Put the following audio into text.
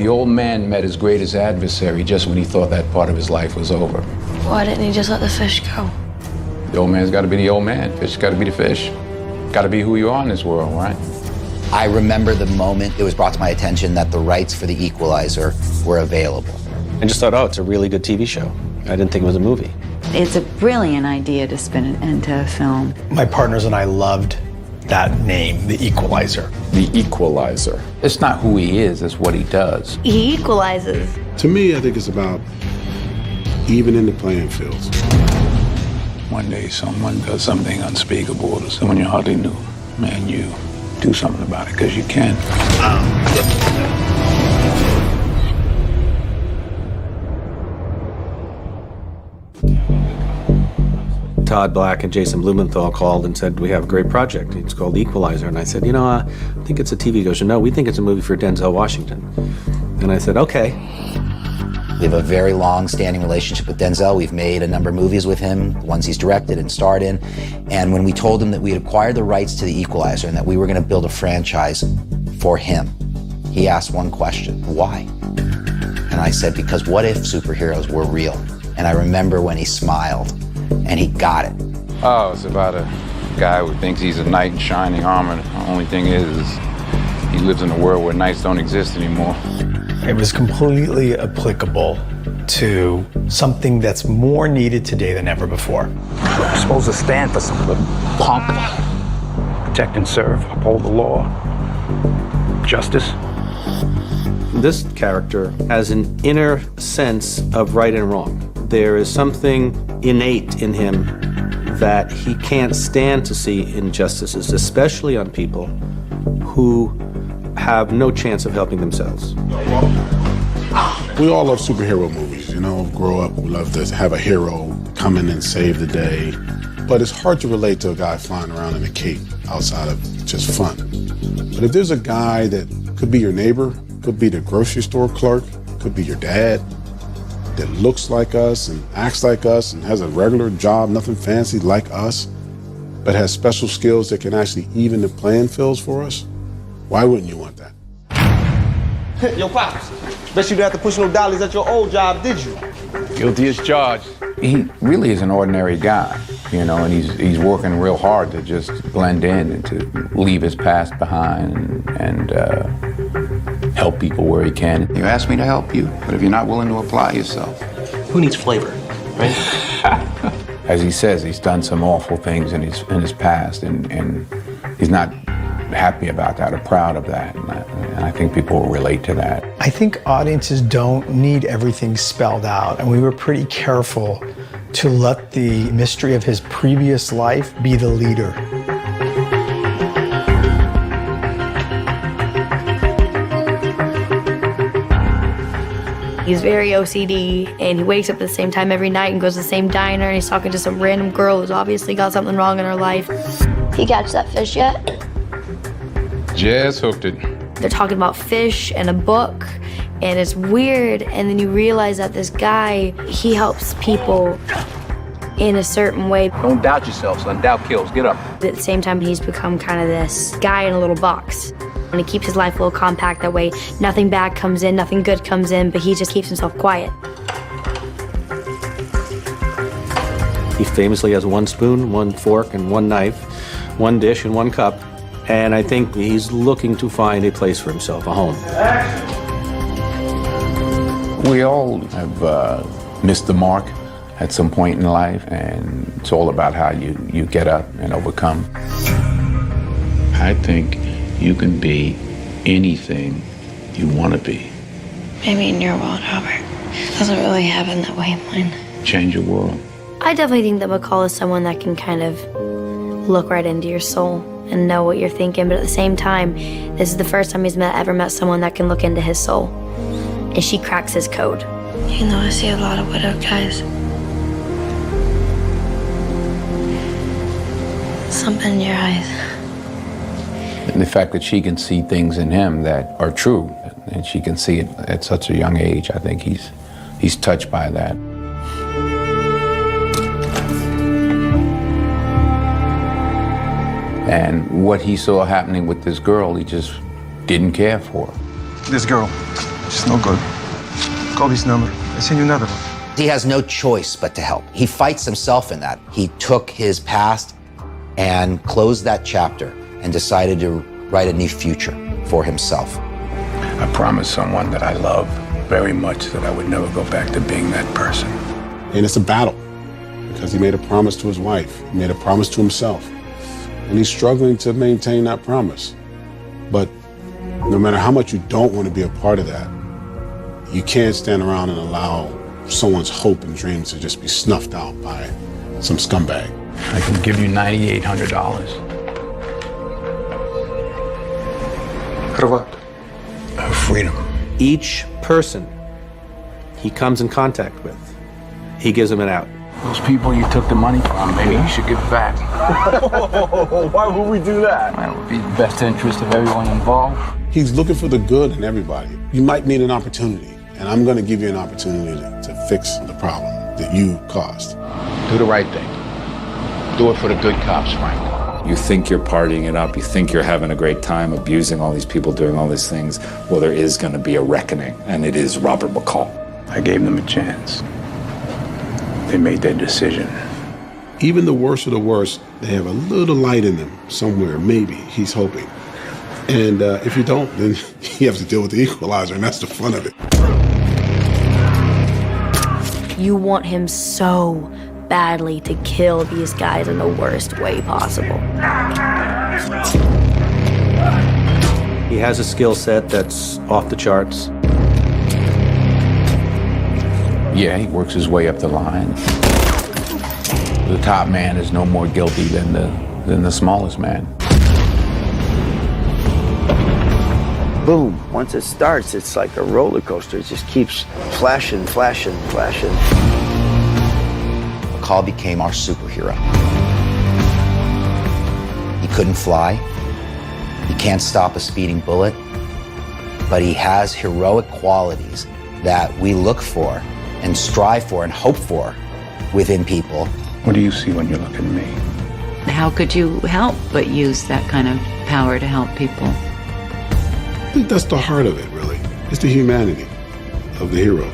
The old man met his greatest adversary just when he thought that part of his life was over. Why didn't he just let the fish go? The old man's got to be the old man. Fish got to be the fish. Got to be who you are in this world, right? I remember the moment it was brought to my attention that the rights for The Equalizer were available. I just thought, oh, it's a really good TV show. I didn't think it was a movie. It's a brilliant idea to spin it into a film. My partners and I loved that name, The Equalizer. The Equalizer. It's not who he is, it's what he does. He equalizes. To me, I think it's about evening the playing fields. One day someone does something unspeakable to someone you hardly knew. Man, you do something about it, because you can. Todd Black and Jason Blumenthal called and said, we have a great project. It's called Equalizer. And I said, I think it's a TV. He goes, no, we think it's a movie for Denzel Washington. And I said, okay. We have a very long-standing relationship with Denzel. We've made a number of movies with him, ones he's directed and starred in. And when we told him that we had acquired the rights to The Equalizer and that we were going to build a franchise for him, he asked one question: why? And I said, because what if superheroes were real? And I remember when he smiled and he got it. Oh, it's about a guy who thinks he's a knight in shining armor. The only thing is he lives in a world where knights don't exist anymore. It was completely applicable to something that's more needed today than ever before. We're supposed to stand for something. Punk. Protect and serve, uphold the law. Justice. This character has an inner sense of right and wrong. There is something innate in him that he can't stand to see injustices, especially on people who have no chance of helping themselves. We all love superhero movies, grow up, we love to have a hero come in and save the day. But it's hard to relate to a guy flying around in a cape outside of just fun. But if there's a guy that could be your neighbor, could be the grocery store clerk, could be your dad, that looks like us and acts like us and has a regular job, nothing fancy like us, but has special skills that can actually even the playing fields for us, why wouldn't you want that? Yo, Pops, bet you didn't have to push no dollies at your old job, did you? Guilty as charged. He really is an ordinary guy, and he's working real hard to just blend in and to leave his past behind and help people where he can. You asked me to help you, but if you're not willing to apply yourself. Who needs flavor, right? As he says, he's done some awful things in his past, and he's not happy about that or proud of that. And I think people will relate to that. I think audiences don't need everything spelled out, and we were pretty careful to let the mystery of his previous life be the leader. He's very OCD, and he wakes up at the same time every night and goes to the same diner, and he's talking to some random girl who's obviously got something wrong in her life. He catch that fish yet? Just hooked it. They're talking about fish and a book, and it's weird, and then you realize that this guy, he helps people in a certain way. Don't doubt yourself, son. Doubt kills. Get up. At the same time, he's become kind of this guy in a little box. And he keeps his life a little compact that way. Nothing bad comes in, nothing good comes in, but he just keeps himself quiet. He famously has one spoon, one fork, and one knife, one dish, and one cup. And I think he's looking to find a place for himself, a home. We all have missed the mark at some point in life, and it's all about how you get up and overcome. I think you can be anything you want to be. Maybe in your world, Robert. It doesn't really happen that way in mine. Change your world. I definitely think that McCall is someone that can kind of look right into your soul and know what you're thinking, but at the same time, this is the first time he's ever met someone that can look into his soul. And she cracks his code. You know, I see a lot of widowed guys. Something in your eyes. And the fact that she can see things in him that are true, and she can see it at such a young age, I think he's touched by that. And what he saw happening with this girl, he just didn't care for. This girl, It's no good. Call this number. I send you another one. He has no choice but to help. He fights himself in that. He took his past and closed that chapter and decided to write a new future for himself. I promised someone that I love very much that I would never go back to being that person. And it's a battle because he made a promise to his wife. He made a promise to himself. And he's struggling to maintain that promise. But no matter how much you don't want to be a part of that, you can't stand around and allow someone's hope and dreams to just be snuffed out by some scumbag. I can give you $9,800. For what? Freedom. Each person he comes in contact with, he gives them an out. Those people you took the money from, maybe you should give it back. Why would we do that? That would be the best interest of everyone involved. He's looking for the good in everybody. You might need an opportunity, and I'm going to give you an opportunity to fix the problem that you caused. Do the right thing. Do it for the good cops, Frank. You think you're partying it up, you think you're having a great time, abusing all these people, doing all these things. Well, there is going to be a reckoning, and it is Robert McCall. I gave them a chance. They made their decision. Even the worst of the worst, they have a little light in them somewhere, maybe, he's hoping. And if you don't, then you have to deal with the equalizer, and that's the fun of it. You want him so badly to kill these guys in the worst way possible. He has a skill set that's off the charts. Yeah, he works his way up the line. The top man is no more guilty than the smallest man. Boom. Once it starts, it's like a roller coaster. It just keeps flashing, flashing, flashing. McCall became our superhero. He couldn't fly. He can't stop a speeding bullet. But he has heroic qualities that we look for and strive for and hope for within people. What do you see when you look at me? How could you help but use that kind of power to help people? I think that's the heart of it, really. It's the humanity of the hero.